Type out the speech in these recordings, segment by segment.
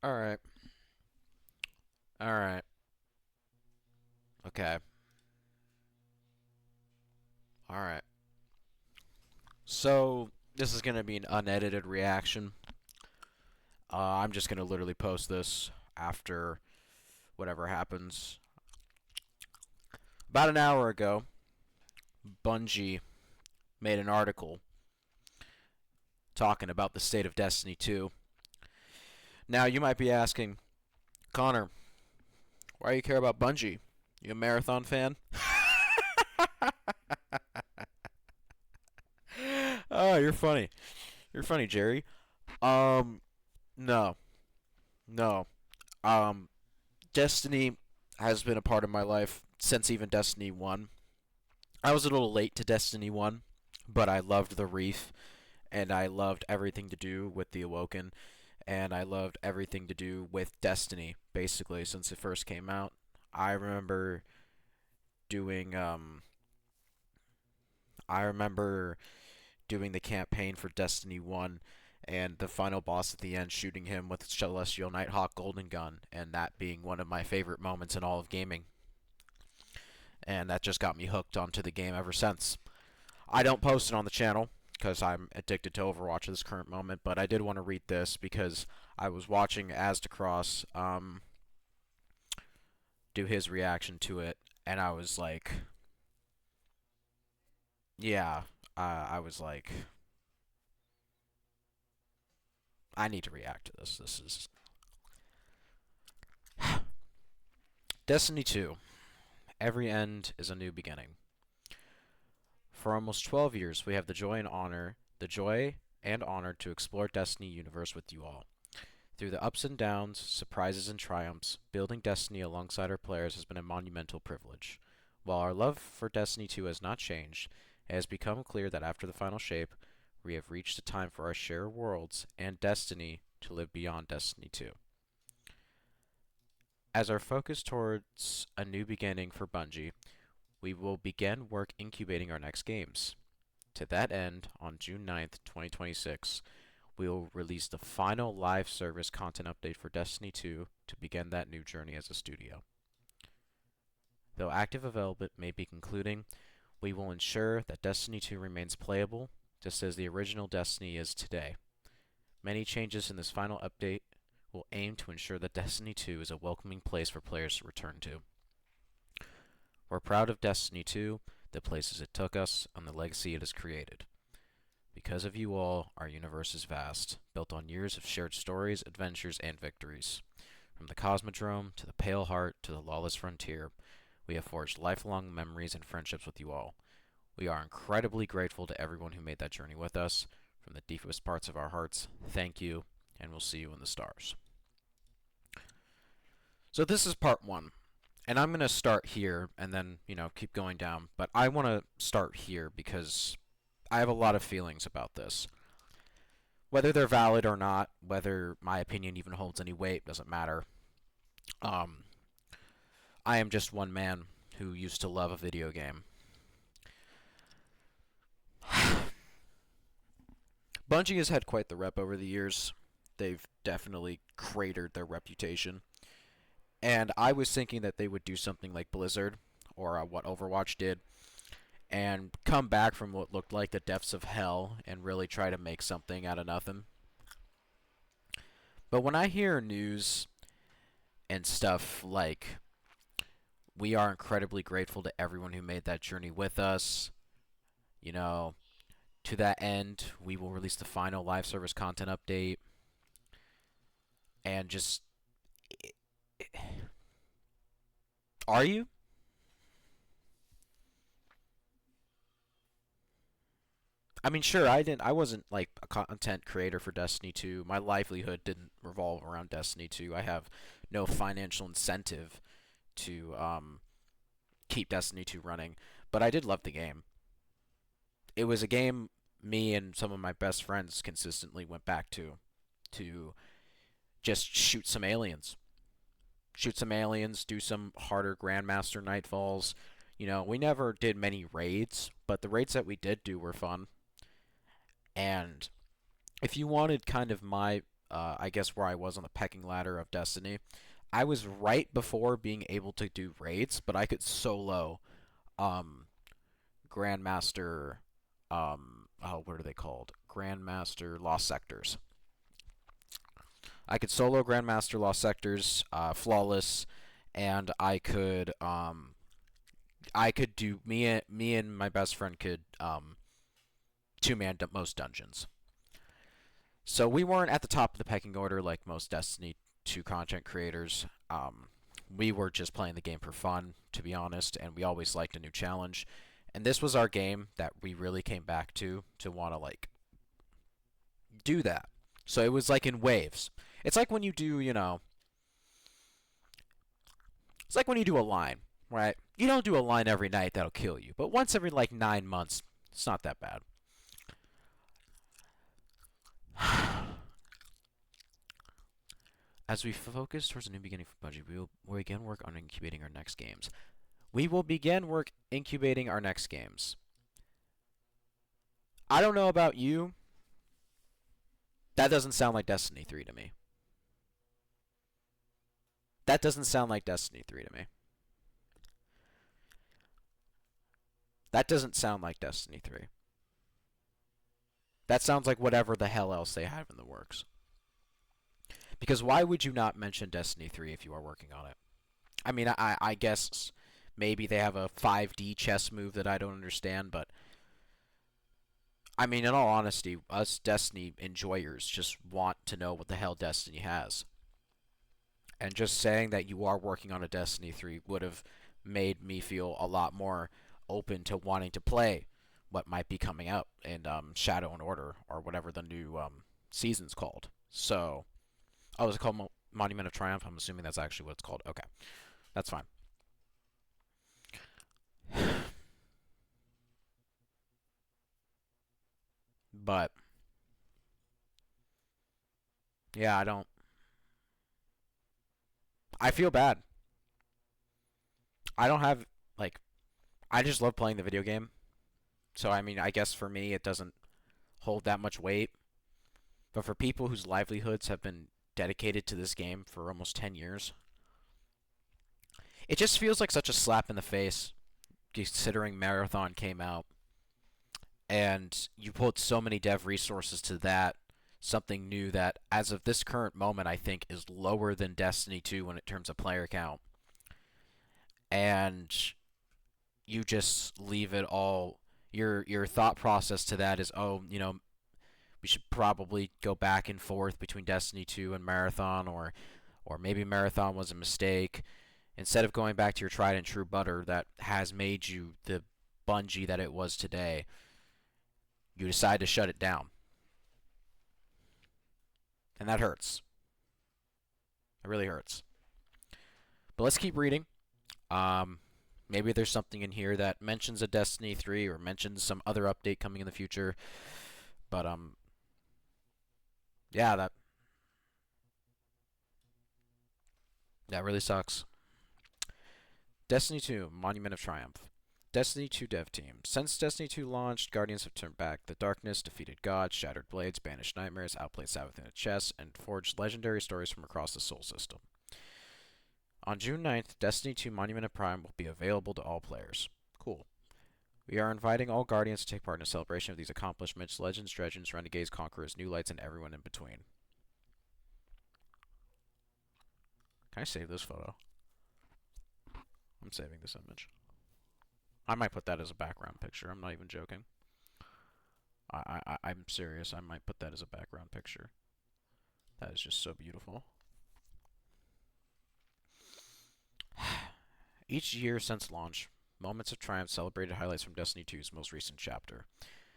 Alright. Alright. Okay. Alright. So, this is going to be an unedited reaction. I'm just going to literally post this after whatever happens. About an hour ago, Bungie made an article talking about the state of Destiny 2. Now, you might be asking, Connor, why do you care about Bungie? You a Marathon fan? Oh, you're funny. You're funny, Jerry. Um, no. No. Um, Destiny has been a part of my life since even Destiny 1. I was a little late to Destiny 1, but I loved the Reef, and I loved everything to do with the Awoken, and I loved everything to do with Destiny, basically, since it first came out. I remember doing, I remember doing the campaign for Destiny 1 and the final boss at the end shooting him with Celestial Nighthawk Golden Gun, and that being one of my favorite moments in all of gaming. And that just got me hooked onto the game ever since. I don't post it on the channel because I'm addicted to Overwatch at this current moment, but I did want to read this because I was watching Asdacross do his reaction to it, and I was like, yeah, I was like, I need to react to this. This is Destiny 2. Every end is a new beginning. For almost 12 years, we have the joy and honor to explore Destiny universe with you all. Through the ups and downs, surprises and triumphs, building Destiny alongside our players has been a monumental privilege. While our love for Destiny 2 has not changed, it has become clear that after the final shape, we have reached the time for our shared worlds and Destiny to live beyond Destiny 2. As our focus towards a new beginning for Bungie, we will begin work incubating our next games. To that end, on June 9th, 2026, we will release the final live service content update for Destiny 2 to begin that new journey as a studio. Though active development may be concluding, we will ensure that Destiny 2 remains playable, just as the original Destiny is today. Many changes in this final update will aim to ensure that Destiny 2 is a welcoming place for players to return to. We're proud of Destiny 2, the places it took us, and the legacy it has created. Because of you all, our universe is vast, built on years of shared stories, adventures, and victories. From the Cosmodrome, to the Pale Heart, to the Lawless Frontier, we have forged lifelong memories and friendships with you all. We are incredibly grateful to everyone who made that journey with us. From the deepest parts of our hearts, thank you, and we'll see you in the stars. So this is part one. And I'm going to start here and then, keep going down. But I want to start here because I have a lot of feelings about this. Whether they're valid or not, whether my opinion even holds any weight, doesn't matter. Um, I am just one man who used to love a video game. Bungie has had quite the rep over the years. They've definitely cratered their reputation. And I was thinking that they would do something like Blizzard, or what Overwatch did, and come back from what looked like the depths of hell and really try to make something out of nothing. But when I hear news and stuff like, we are incredibly grateful to everyone who made that journey with us, you know, to that end, we will release the final live service content update, and just. Are you? I mean, sure, I wasn't like a content creator for Destiny 2. My livelihood didn't revolve around Destiny 2. I have no financial incentive to keep Destiny 2 running, but I did love the game. It was a game me and some of my best friends consistently went back to just shoot some aliens. Shoot some aliens, do some harder Grandmaster Nightfalls. We never did many raids, but the raids that we did do were fun. And if you wanted kind of my I guess where I was on the pecking ladder of Destiny. I was right before being able to do raids, but I could solo um, Grandmaster. Oh, what are they called? Grandmaster Lost Sectors. I could solo Grandmaster Lost Sectors, flawless, and I could do me and my best friend could two-man most dungeons. So we weren't at the top of the pecking order like most Destiny 2 content creators. We were just playing the game for fun, to be honest, and we always liked a new challenge. And this was our game that we really came back to want to like do that. So it was like in waves. It's like when you do, it's like when you do a line, right? You don't do a line every night that'll kill you, but once every like 9 months, it's not that bad. As we focus towards a new beginning for Bungie, we will again work on incubating our next games. We will begin work incubating our next games. I don't know about you. That doesn't sound like Destiny 3 to me. That doesn't sound like Destiny 3 to me. That doesn't sound like Destiny 3. That sounds like whatever the hell else they have in the works. Because why would you not mention Destiny 3 if you are working on it? I mean, I guess maybe they have a 5D chess move that I don't understand, but I mean, in all honesty, us Destiny enjoyers just want to know what the hell Destiny has. And just saying that you are working on a Destiny 3 would have made me feel a lot more open to wanting to play what might be coming out in Shadow and Order, or whatever the new season's called. So, oh, is it called Monument of Triumph? I'm assuming that's actually what it's called. Okay, that's fine. But, yeah, I feel bad. I don't have, like, I just love playing the video game. So, I mean, I guess for me, it doesn't hold that much weight. But for people whose livelihoods have been dedicated to this game for almost 10 years, it just feels like such a slap in the face, considering Marathon came out and you put so many dev resources to that, something new that, as of this current moment, I think is lower than Destiny 2 in terms of player count. And you just leave it all. Your thought process to that is, oh, we should probably go back and forth between Destiny 2 and Marathon, or maybe Marathon was a mistake. Instead of going back to your tried and true butter that has made you the Bungie that it was today, you decide to shut it down. And that hurts. It really hurts. But let's keep reading. Maybe there's something in here that mentions a Destiny 3 or mentions some other update coming in the future. But yeah, that really sucks. Destiny 2, Monument of Triumph. Destiny 2 dev team. Since Destiny 2 launched, Guardians have turned back the darkness, defeated gods, shattered blades, banished nightmares, outplayed Savathun at chess, and forged legendary stories from across the Sol system. On June 9th, Destiny 2 Monument of Prime will be available to all players. Cool. We are inviting all Guardians to take part in a celebration of these accomplishments, legends, dredgens, renegades, conquerors, new lights, and everyone in between. Can I save this photo? I'm saving this image. I might put that as a background picture. I'm not even joking. I'm serious. I might put that as a background picture. That is just so beautiful. Each year since launch, Moments of Triumph celebrated highlights from Destiny 2's most recent chapter.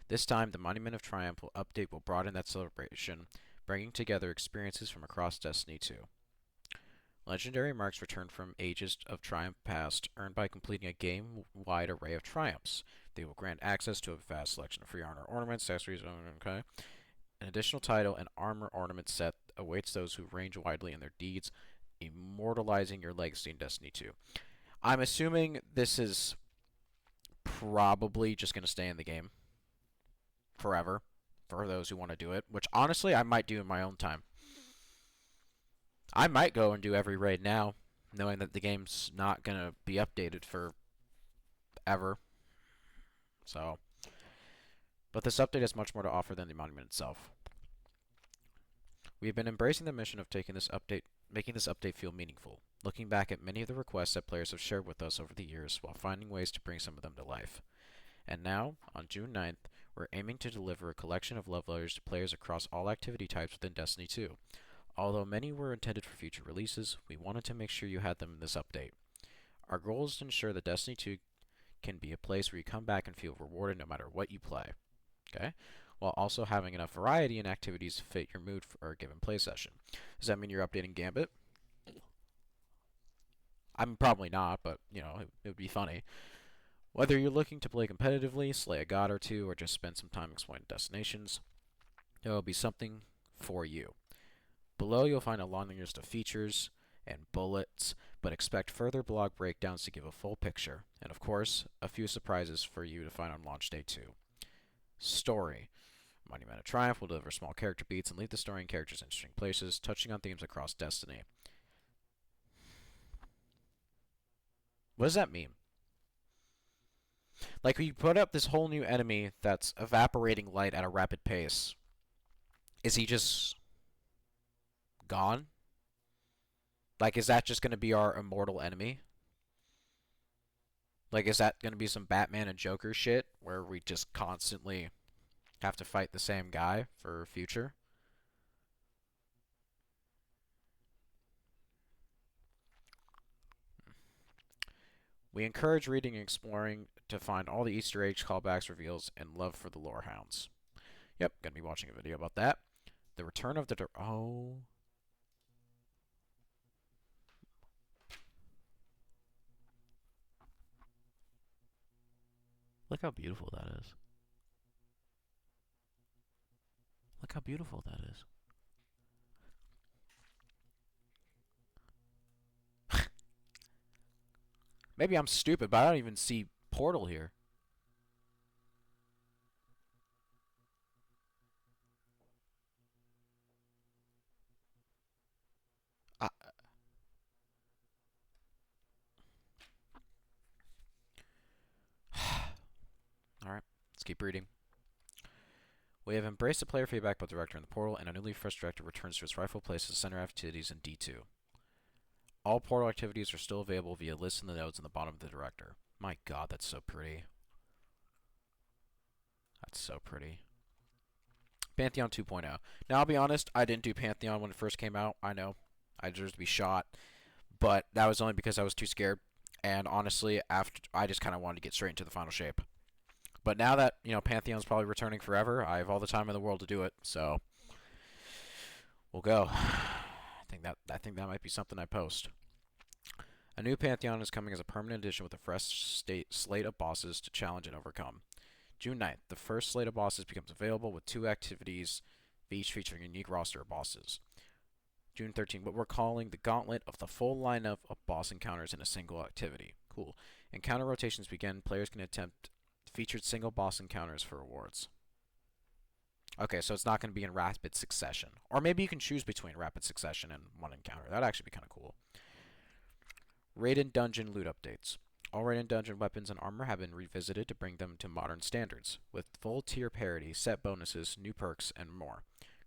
This time, the Monument of Triumph update will broaden that celebration, bringing together experiences from across Destiny 2. Legendary marks return from ages of Triumph past, earned by completing a game-wide array of triumphs. They will grant access to a vast selection of free armor ornaments, accessories, okay. An additional title and armor ornament set awaits those who range widely in their deeds, immortalizing your legacy in Destiny 2. I'm assuming this is probably just going to stay in the game forever for those who want to do it, which honestly I might do in my own time. I might go and do every raid now, knowing that the game's not gonna be updated for ever. So, but this update has much more to offer than the monument itself. We have been embracing the mission of making this update feel meaningful, looking back at many of the requests that players have shared with us over the years while finding ways to bring some of them to life. And now, on June 9th, we're aiming to deliver a collection of love letters to players across all activity types within Destiny 2. Although many were intended for future releases, we wanted to make sure you had them in this update. Our goal is to ensure that Destiny 2 can be a place where you come back and feel rewarded no matter what you play. Okay? While also having enough variety in activities to fit your mood for a given play session. Does that mean you're updating Gambit? I'm probably not, but, it would be funny. Whether you're looking to play competitively, slay a god or two, or just spend some time exploring destinations, there will be something for you. Below, you'll find a long list of features and bullets, but expect further blog breakdowns to give a full picture, and of course, a few surprises for you to find on launch day 2. Story. Monument of Triumph will deliver small character beats and lead the story and characters in interesting places, touching on themes across Destiny. What does that mean? Like, we put up this whole new enemy that's evaporating light at a rapid pace. Is he just gone? Like, is that just going to be our immortal enemy? Like, is that going to be some Batman and Joker shit where we just constantly have to fight the same guy for future? We encourage reading and exploring to find all the Easter eggs, callbacks, reveals, and love for the lore hounds. Yep, gonna be watching a video about that. The return of the... Oh... Look how beautiful that is. Look how beautiful that is. Maybe I'm stupid, but I don't even see Portal here. Uh, Alright, let's keep reading. We have embraced the player feedback about the director in the Portal, and a newly fresh director returns to its rightful place as the center of activities in D2. All Portal activities are still available via lists in the nodes in the bottom of the director. My god, that's so pretty. That's so pretty. Pantheon 2.0. Now, I'll be honest, I didn't do Pantheon when it first came out. I know. I deserve to be shot. But that was only because I was too scared. And honestly, after I just kind of wanted to get straight into the final shape. But now that, Pantheon's probably returning forever, I have all the time in the world to do it. So, we'll go. I think that might be something I post. A new Pantheon is coming as a permanent addition with a fresh slate of bosses to challenge and overcome. June 9th, the first slate of bosses becomes available with 2 activities, each featuring a unique roster of bosses. June 13th, what we're calling the Gauntlet of the full lineup of boss encounters in a single activity. Cool. Encounter rotations begin. Players can attempt featured single boss encounters for rewards. Okay, so it's not going to be in rapid succession. Or maybe you can choose between rapid succession and one encounter. That'd actually be kind of cool. Raid and Dungeon loot updates. All Raid and Dungeon weapons and armor have been revisited to bring them to modern standards, with full tier parity, set bonuses, new perks, and more.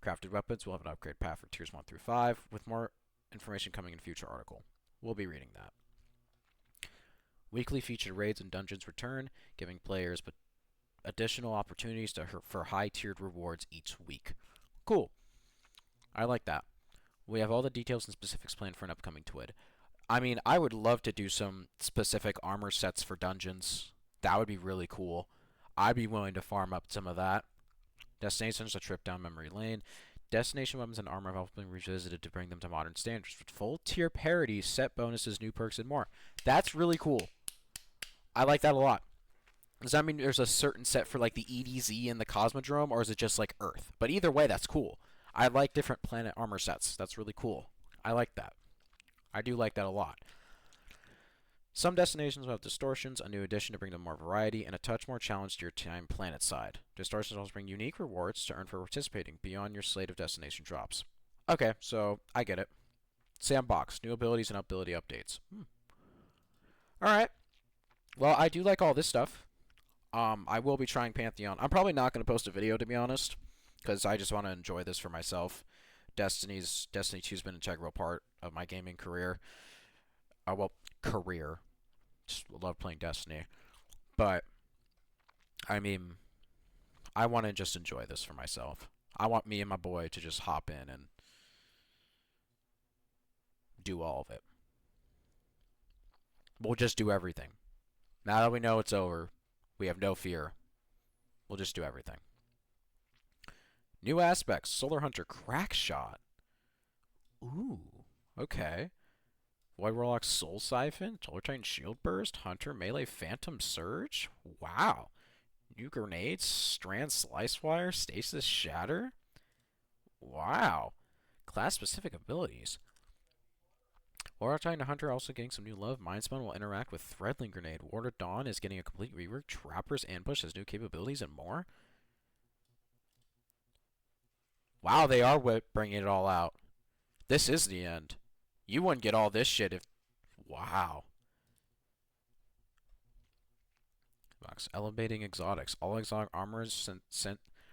Crafted weapons will have an upgrade path for tiers 1 through 5, with more information coming in a future article. We'll be reading that. Weekly featured raids and dungeons return, giving players additional opportunities for high-tiered rewards each week. Cool. I like that. We have all the details and specifics planned for an upcoming TWID. I mean, I would love to do some specific armor sets for dungeons. That would be really cool. I'd be willing to farm up some of that. Destinations, a trip down memory lane. Destination weapons and armor have all been revisited to bring them to modern standards with full tier parity, set bonuses, new perks, and more. That's really cool. I like that a lot. Does that mean there's a certain set for like the EDZ and the Cosmodrome, or is it just like Earth? But either way, that's cool. I like different planet armor sets. That's really cool. I like that. I do like that a lot. Some destinations will have distortions, a new addition to bring them more variety, and a touch more challenge to your time planet side. Distortions also bring unique rewards to earn for participating beyond your slate of destination drops. Okay, so I get it. Sandbox, new abilities and ability updates. Alright. Well, I do like all this stuff. I will be trying Pantheon. I'm probably not going to post a video, to be honest, because I just want to enjoy this for myself. Destiny 2's been an integral part of my gaming career. Well, career. Just love playing Destiny. But, I mean, I want to just enjoy this for myself. I want me and my boy to just hop in and do all of it. We'll just do everything. Now that we know it's over, we have no fear. We'll just do everything. New aspects. Solar Hunter Crackshot. Ooh. Okay. Void Warlock Soul Siphon. Solar Titan Shield Burst. Hunter Melee Phantom Surge. Wow. New grenades. Strand Slice Wire. Stasis Shatter. Wow. Class specific abilities. Warlock Titan Hunter also getting some new love. Mind Spun will interact with Threadling Grenade. Ward Dawn is getting a complete rework. Trapper's Ambush has new capabilities and more. Wow, they are bringing it all out. This is the end. You wouldn't get all this shit if... Wow. Elevating Exotics. All exotic armors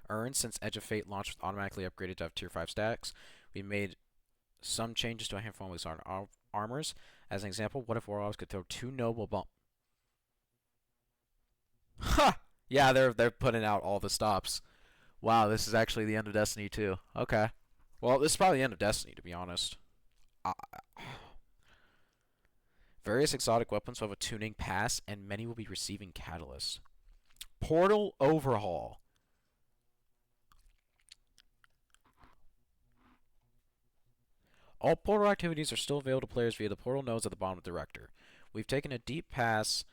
earned since Edge of Fate launched with automatically upgraded to have tier 5 stacks. We made some changes to a handful of exotic armors. As an example, what if Warlocks could throw 2 noble bomb... Ha! Yeah, they're putting out all the stops. Wow, this is actually the end of Destiny 2. Okay. Well, this is probably the end of Destiny, to be honest. Various exotic weapons will have a tuning pass, and many will be receiving catalysts. Portal overhaul. All portal activities are still available to players via the portal nodes at the bottom of the director. We've taken a deep pass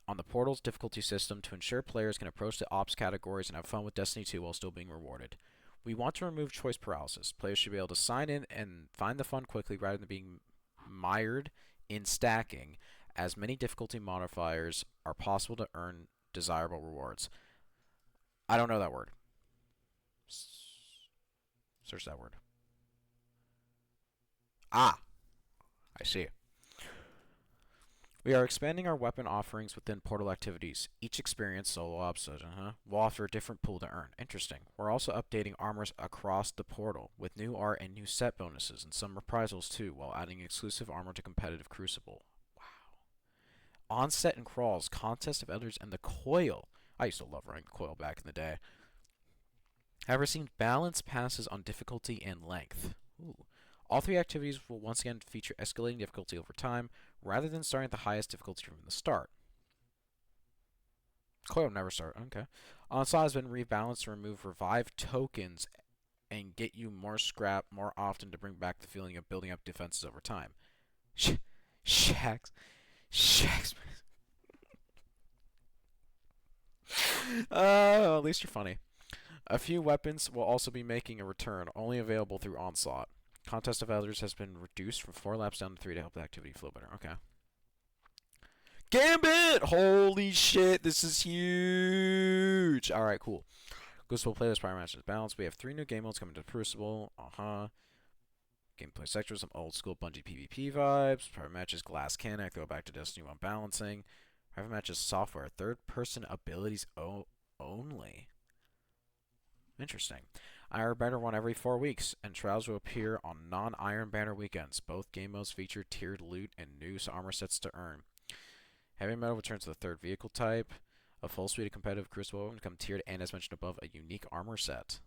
on the portal's difficulty system to ensure players can approach the ops categories and have fun with Destiny 2 while still being rewarded. We want to remove choice paralysis. Players should be able to sign in and find the fun quickly rather than being mired in stacking, as many difficulty modifiers are possible to earn desirable rewards. I don't know that word. Search that word. Ah! I see. We are expanding our weapon offerings within portal activities. Each experience, solo ops, will offer a different pool to earn. Interesting. We're also updating armors across the portal, with new art and new set bonuses, and some reprisals too, while adding exclusive armor to competitive Crucible. Wow. Onset and Crawls, Contest of Elders, and the Coil. I used to love running the Coil back in the day. Have received balanced passes on difficulty and length. Ooh. All 3 activities will once again feature escalating difficulty over time, rather than starting at the highest difficulty from the start. Coil never start. Okay. Onslaught has been rebalanced to remove revive tokens and get you more scrap more often to bring back the feeling of building up defenses over time. Shax. At least you're funny. A few weapons will also be making a return, only available through Onslaught. Contest of Elders has been reduced from 4 laps down to 3 to help the activity flow better. Okay. Gambit! Holy shit, this is huge! Alright, cool. Crucible playlist, Power Matches Balance. We have 3 new game modes coming to Crucible. Gameplay sectors, some old school Bungie PvP vibes. Private matches, Glass Cannon, go back to Destiny 1 balancing. Private matches, software, third person abilities only. Interesting. Iron Banner 1 every 4 weeks, and Trials will appear on non-Iron Banner weekends. Both game modes feature tiered loot and new armor sets to earn. Heavy Metal returns to the 3rd vehicle type. A full suite of competitive Crucible will become tiered and, as mentioned above, a unique armor set.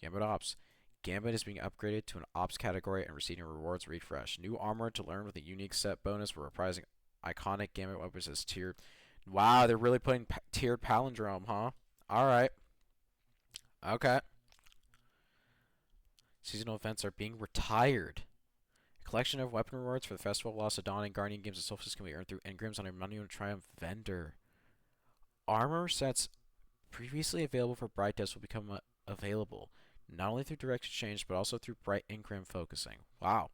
Gambit Ops. Gambit is being upgraded to an Ops category and receiving rewards refresh. New armor to learn with a unique set bonus for reprising iconic Gambit weapons as tiered. Wow, they're really putting tiered palindrome, huh? Alright. Okay. Seasonal events are being retired. A collection of weapon rewards for the Festival of Lost of Dawn and Guardian Games of Solstice can be earned through engrams on a Monument Triumph vendor. Armor sets previously available for Bright Dust will become available, not only through direct exchange, but also through Bright Engram focusing. Wow.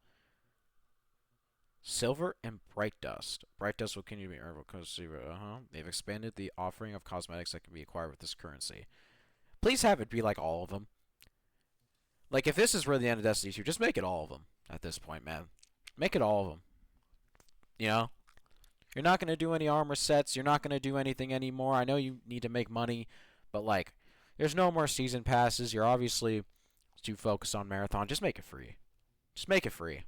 Silver and Bright Dust. Bright Dust will continue to be earned because they've expanded the offering of cosmetics that can be acquired with this currency. Please have it be like all of them. Like, if this is really the end of Destiny 2, just make it all of them. at this point, man. Make it all of them. You know, you're not gonna do any armor sets. You're not gonna do anything anymore. I know you need to make money, but like, there's no more season passes. You're obviously too focused on marathon. Just make it free. Just make it free.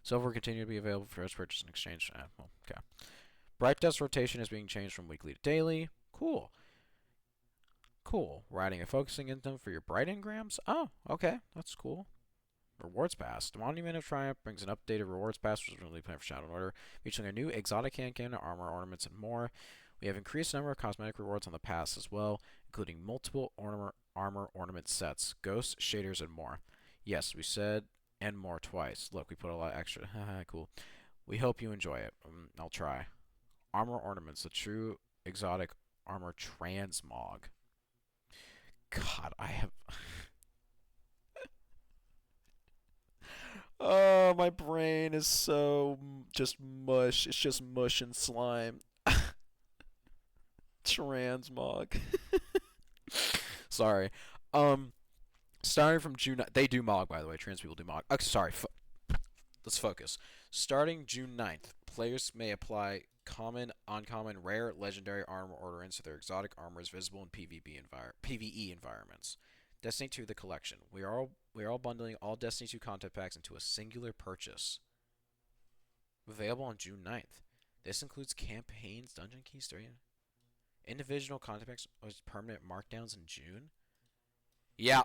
Silver will continue to be available for us purchase and exchange. Well, okay. Bright Dust rotation is being changed from weekly to daily. Cool. Cool. We're adding a focusing item for your bright engrams. Oh, okay. That's cool. Rewards Pass. The Monument of Triumph brings an updated Rewards Pass, which was really planned for Shadow Order, featuring a new exotic handgun, armor, ornaments, and more. We have increased the number of cosmetic rewards on the pass as well, including multiple armor ornament sets, ghosts, shaders, and more. Yes, we said and more twice. Look, we put a lot extra. Cool. We hope you enjoy it. I'll try. Armor ornaments, the true exotic armor transmog. God, I have. Oh, my brain is so just mush. It's just mush and slime. Transmog. Sorry. Um, Starting from June, they do mog, by the way. Trans people do mog. Sorry. Let's focus. Starting June 9th, players may apply common, uncommon, rare, legendary armor order into their exotic armors visible in PvE environments. Destiny 2 The Collection. We are all bundling all Destiny 2 content packs into a singular purchase. Available on June 9th. This includes campaigns, dungeon keys, story, individual content packs with permanent markdowns in June. Yeah.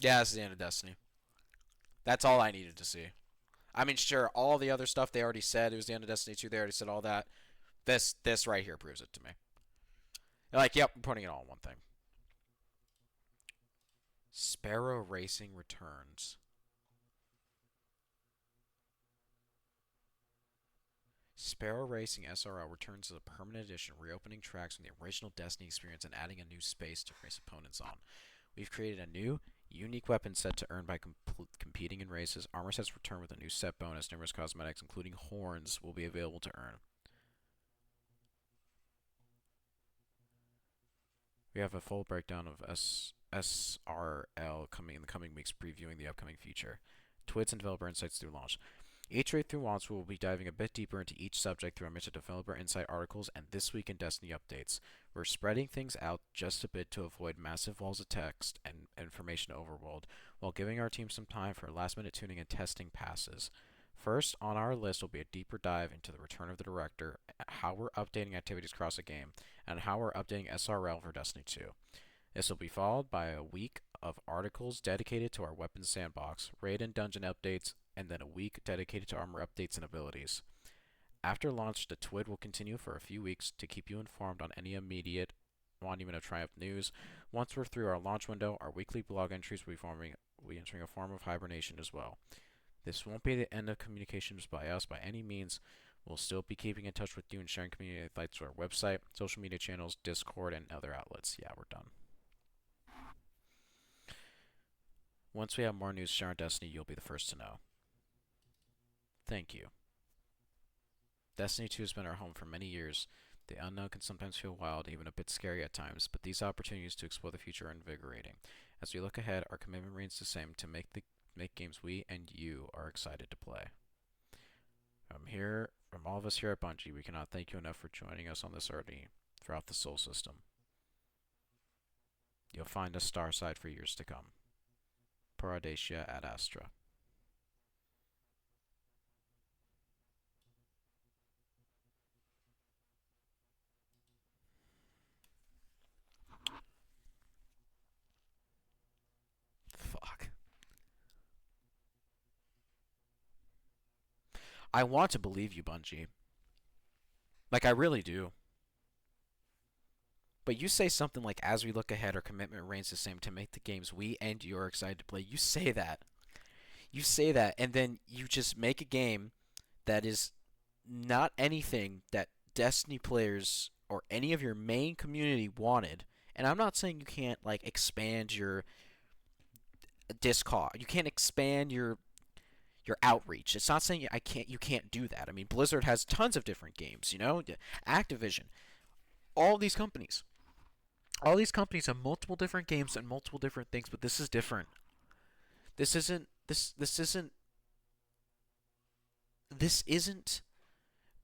Yeah, this is the end of Destiny. That's all I needed to see. I mean, sure, all the other stuff they already said. It was the end of Destiny 2. They already said all that. This right here proves it to me. They're like, yep, I'm putting it all in one thing. Sparrow Racing returns. Sparrow Racing SRL returns as a permanent edition, reopening tracks from the original Destiny experience and adding a new space to race opponents on. We've created a new, unique weapon set to earn by competing in races. Armor sets return with a new set bonus. Numerous cosmetics, including horns, will be available to earn. We have a full breakdown of SRL coming in the coming weeks, previewing the upcoming feature. Twits and developer insights through launch. Each raid through launch we will be diving a bit deeper into each subject through a mix of developer insight articles and This Week in Destiny updates. We're spreading things out just a bit to avoid massive walls of text and information overload, while giving our team some time for last-minute tuning and testing passes. First on our list will be a deeper dive into the return of the director, how we're updating activities across the game, and how we're updating SRL for Destiny 2. This will be followed by a week of articles dedicated to our weapons sandbox, raid and dungeon updates, and then a week dedicated to armor updates and abilities. After launch, the TWID will continue for a few weeks to keep you informed on any immediate Monument of Triumph news. Once we're through our launch window, our weekly blog entries will be entering a form of hibernation as well. This won't be the end of communications by us by any means. We'll still be keeping in touch with you and sharing community insights to our website, social media channels, Discord, and other outlets. Yeah, we're done. Once we have more news to share on Destiny, you'll be the first to know. Thank you. Destiny 2 has been our home for many years. The unknown can sometimes feel wild, even a bit scary at times, but these opportunities to explore the future are invigorating. As we look ahead, our commitment remains the same to make games we and you are excited to play. From all of us here at Bungie, we cannot thank you enough for joining us on this journey throughout the Sol system. You'll find us Starside for years to come. Per Audacia ad Astra. Fuck. I want to believe you, Bungie. Like, I really do. But you say something like, as we look ahead, our commitment remains the same to make the games we and you are excited to play. You say that. You say that, and then you just make a game that is not anything that Destiny players or any of your main community wanted. And I'm not saying you can't, like, expand your Discord. You can't expand your outreach. It's not saying you can't do that. I mean, Blizzard has tons of different games, you know? Activision. All these companies. All these companies have multiple different games and multiple different things, but this is different. This isn't this isn't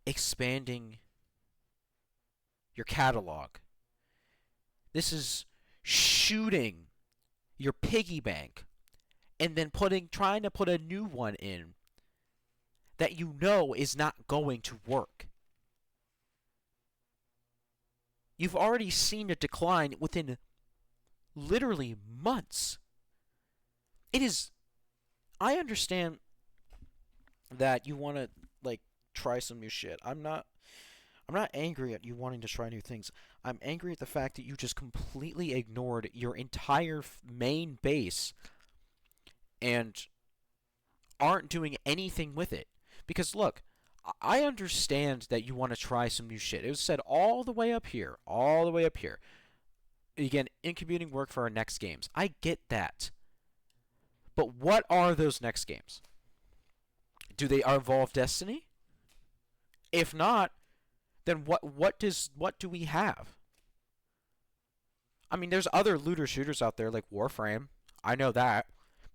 expanding your catalog. This is shooting your piggy bank and then trying to put a new one in that you know is not going to work. You've already seen a decline within literally months. It is. I understand that you want to like try some new shit. I'm not angry at you wanting to try new things. I'm angry at the fact that you just completely ignored your entire main base and aren't doing anything with it. Because look, I understand that you want to try some new shit. It was said all the way up here, all the way up here. Again, incubating work for our next games. I get that. But what are those next games? Do they involve Destiny? If not, then what do we have? I mean, there's other looter shooters out there like Warframe. I know that.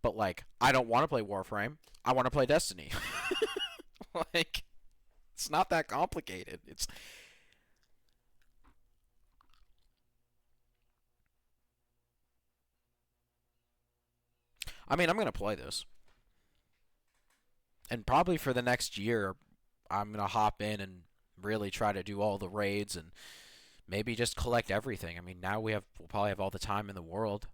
But like, I don't want to play Warframe. I want to play Destiny. Like, it's not that complicated. It's I mean, I'm going to play this. And probably for the next year, I'm going to hop in and really try to do all the raids and maybe just collect everything. I mean, now we'll probably have all the time in the world.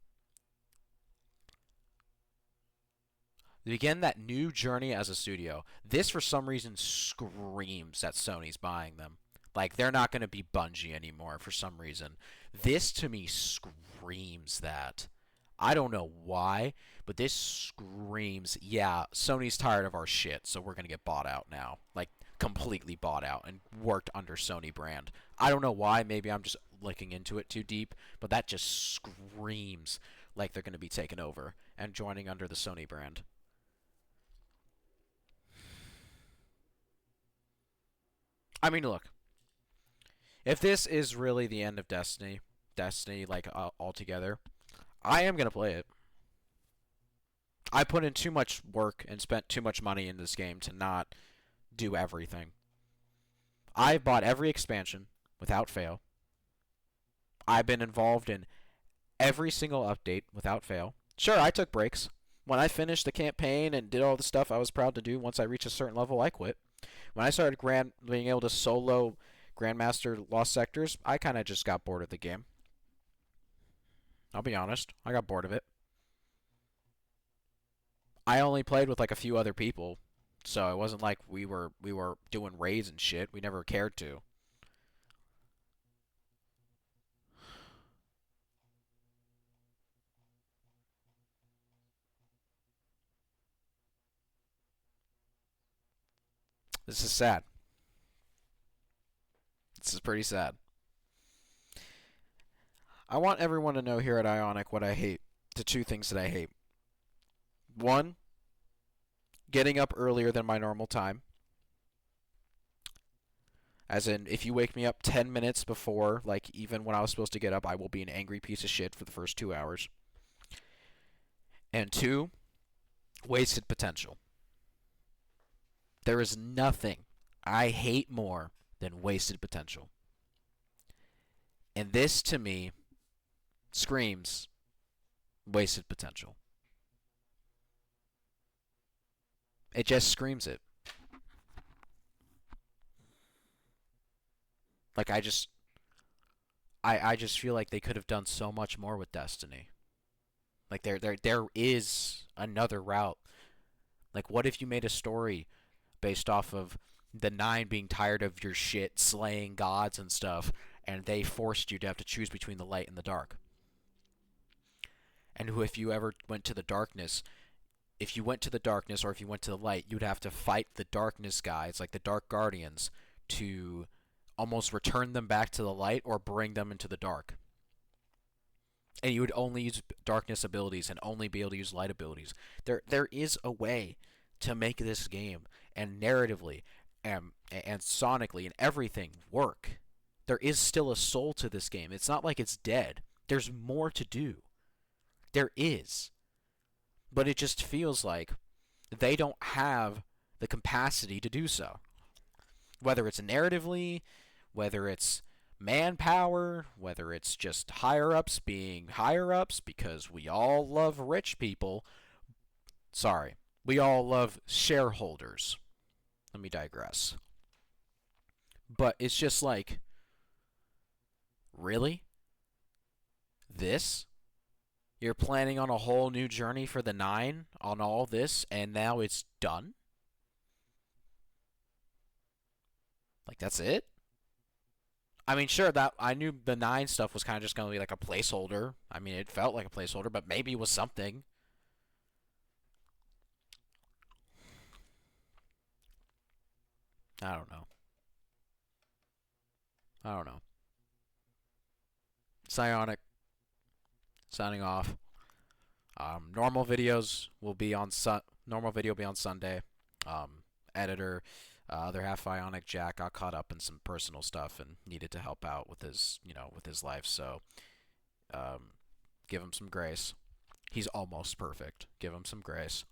To begin that new journey as a studio, this for some reason screams that Sony's buying them. Like, they're not going to be Bungie anymore for some reason. This to me screams that. I don't know why, but this screams, yeah, Sony's tired of our shit, so we're going to get bought out now. Like, completely bought out and worked under Sony brand. I don't know why, maybe I'm just looking into it too deep, but that just screams like they're going to be taken over and joining under the Sony brand. I mean, look, if this is really the end of Destiny like altogether, I am gonna play it. I put in too much work and spent too much money in this game to not do everything. I bought every expansion without fail. I've been involved in every single update without fail. Sure, I took breaks. When I finished the campaign and did all the stuff I was proud to do, once I reached a certain level, I quit. When I started being able to solo Grandmaster Lost Sectors, I kind of just got bored of the game. I'll be honest, I got bored of it. I only played with like a few other people, so it wasn't like we were doing raids and shit. We never cared to. This is sad. This is pretty sad. I want everyone to know here at Ionic what I hate. The two things that I hate. One, getting up earlier than my normal time. As in, if you wake me up 10 minutes before, like even when I was supposed to get up, I will be an angry piece of shit for the first 2 hours. And two, wasted potential. There is nothing I hate more than wasted potential. And this, to me, screams wasted potential. It just screams it. Like, I just feel like they could have done so much more with Destiny. Like, there is another route. Like, what if you made a story based off of the Nine being tired of your shit, slaying gods and stuff, and they forced you to have to choose between the light and the dark? And who, if you ever went to the darkness, if you went to the darkness or if you went to the light, you'd have to fight the darkness guys, like the Dark Guardians, to almost return them back to the light or bring them into the dark. And you would only use darkness abilities and only be able to use light abilities. There is a way to make this game and narratively and sonically and everything work. There is still a soul to this game. It's not like it's dead. There's more to do. There is. but it just feels like they don't have the capacity to do so. Whether it's narratively, whether it's manpower, whether it's just higher ups being higher ups, because we all love rich people. Sorry, we all love shareholders. Let me digress. But it's just like, really? This? You're planning on a whole new journey for the Nine on all this, and now it's done? Like, that's it? I mean, sure, that I knew the Nine stuff was kind of just going to be like a placeholder. I mean, it felt like a placeholder, but maybe it was something. I don't know. I don't know. Psionic signing off. Normal videos will be on normal video will be on Sunday. Editor, other half Ionic Jack got caught up in some personal stuff and needed to help out with his with his life. So um, give him some grace. He's almost perfect. Give him some grace.